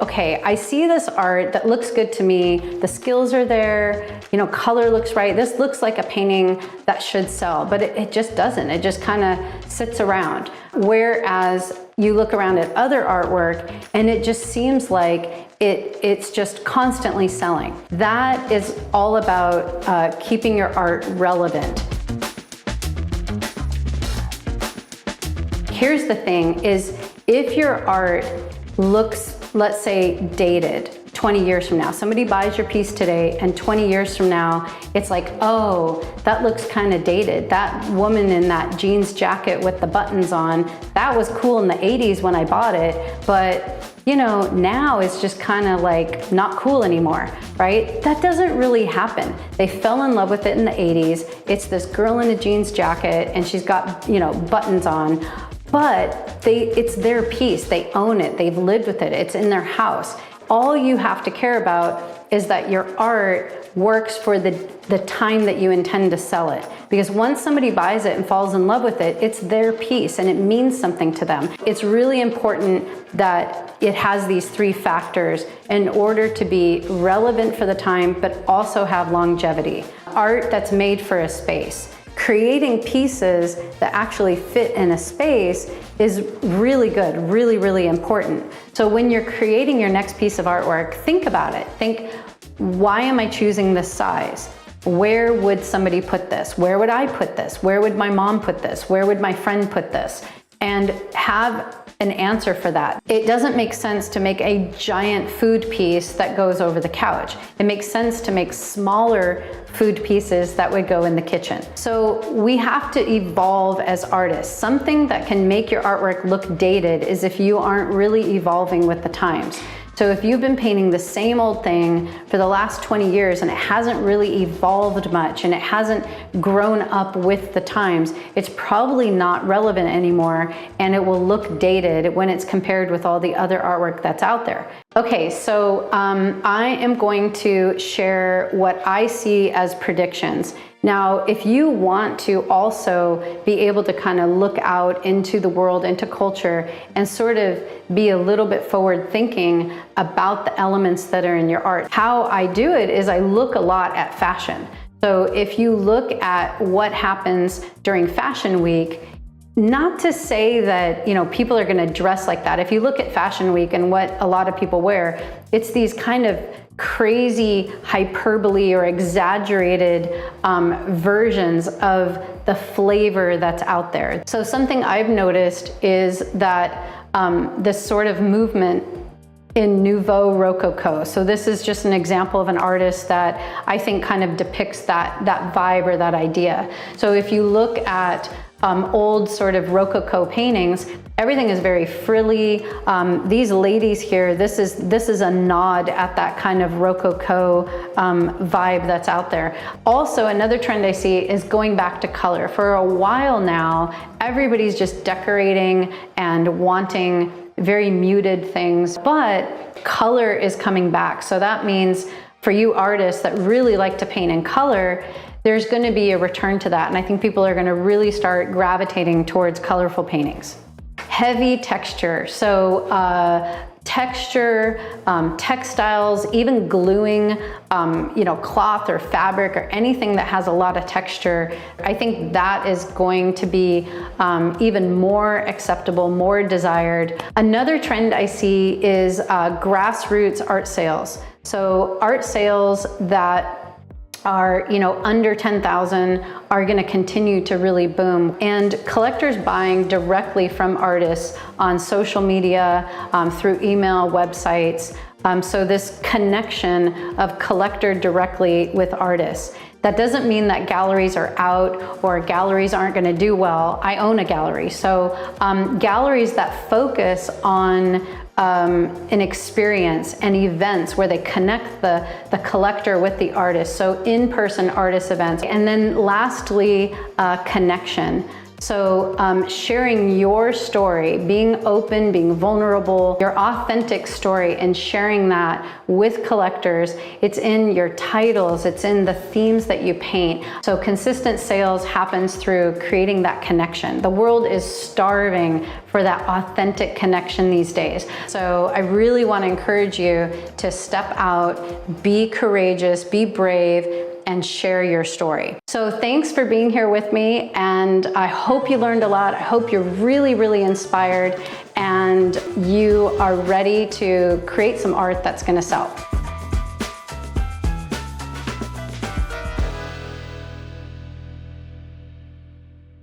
okay, I see this art that looks good to me. The skills are there, color looks right. This looks like a painting that should sell, but it just doesn't. It just kind of sits around. Whereas you look around at other artwork and it just seems like it's just constantly selling. That is all about keeping your art relevant. Here's the thing is, if your art looks, let's say, dated 20 years from now, somebody buys your piece today and 20 years from now, it's like, oh, that looks kind of dated. That woman in that jeans jacket with the buttons on, that was cool in the 80s when I bought it, but now it's just kind of like not cool anymore, right? That doesn't really happen. They fell in love with it in the 80s. It's this girl in a jeans jacket and she's got, buttons on, but it's their piece. They own it. They've lived with it. It's in their house. All you have to care about is that your art works for the time that you intend to sell it. Because once somebody buys it and falls in love with it, it's their piece and it means something to them. It's really important that it has these three factors in order to be relevant for the time, but also have longevity. Art that's made for a space. Creating pieces that actually fit in a space is really good, really, really important. So when you're creating your next piece of artwork, think about it. Think, why am I choosing this size? Where would somebody put this? Where would I put this? Where would my mom put this? Where would my friend put this? And have an answer for that. It doesn't make sense to make a giant food piece that goes over the couch. It makes sense to make smaller food pieces that would go in the kitchen. So we have to evolve as artists. Something that can make your artwork look dated is if you aren't really evolving with the times. So if you've been painting the same old thing for the last 20 years and it hasn't really evolved much and it hasn't grown up with the times, it's probably not relevant anymore and it will look dated when it's compared with all the other artwork that's out there. Okay, so I am going to share what I see as predictions. Now, if you want to also be able to kind of look out into the world, into culture, and sort of be a little bit forward thinking about the elements that are in your art, how I do it is I look a lot at fashion. So if you look at what happens during Fashion Week, not to say that, people are going to dress like that. If you look at Fashion Week and what a lot of people wear, it's these kind of crazy hyperbole or exaggerated versions of the flavor that's out there. So something I've noticed is that this sort of movement in Nouveau Rococo. So this is just an example of an artist that I think kind of depicts that vibe or that idea. So if you look at old sort of Rococo paintings, everything is very frilly. These ladies here, this is a nod at that kind of Rococo vibe that's out there. Also, another trend I see is going back to color. For a while now, everybody's just decorating and wanting very muted things, but color is coming back. So that means for you artists that really like to paint in color, there's going to be a return to that. And I think people are going to really start gravitating towards colorful paintings. Heavy texture. So texture, textiles, even gluing, cloth or fabric or anything that has a lot of texture. I think that is going to be even more acceptable, more desired. Another trend I see is grassroots art sales. So art sales that are under 10,000 are going to continue to really boom, and collectors buying directly from artists on social media, through email, websites. So this connection of collector directly with artists. That doesn't mean that galleries are out or galleries aren't going to do well. I own a gallery, so galleries that focus on an experience and events where they connect the collector with the artist. So in-person artist events. And then lastly, connection. So sharing your story, being open, being vulnerable, your authentic story, and sharing that with collectors, it's in your titles, it's in the themes that you paint. So consistent sales happens through creating that connection. The world is starving for that authentic connection these days. So I really want to encourage you to step out, be courageous, be brave, and share your story. So thanks for being here with me, and I hope you learned a lot. I hope you're really, really inspired and you are ready to create some art that's going to sell.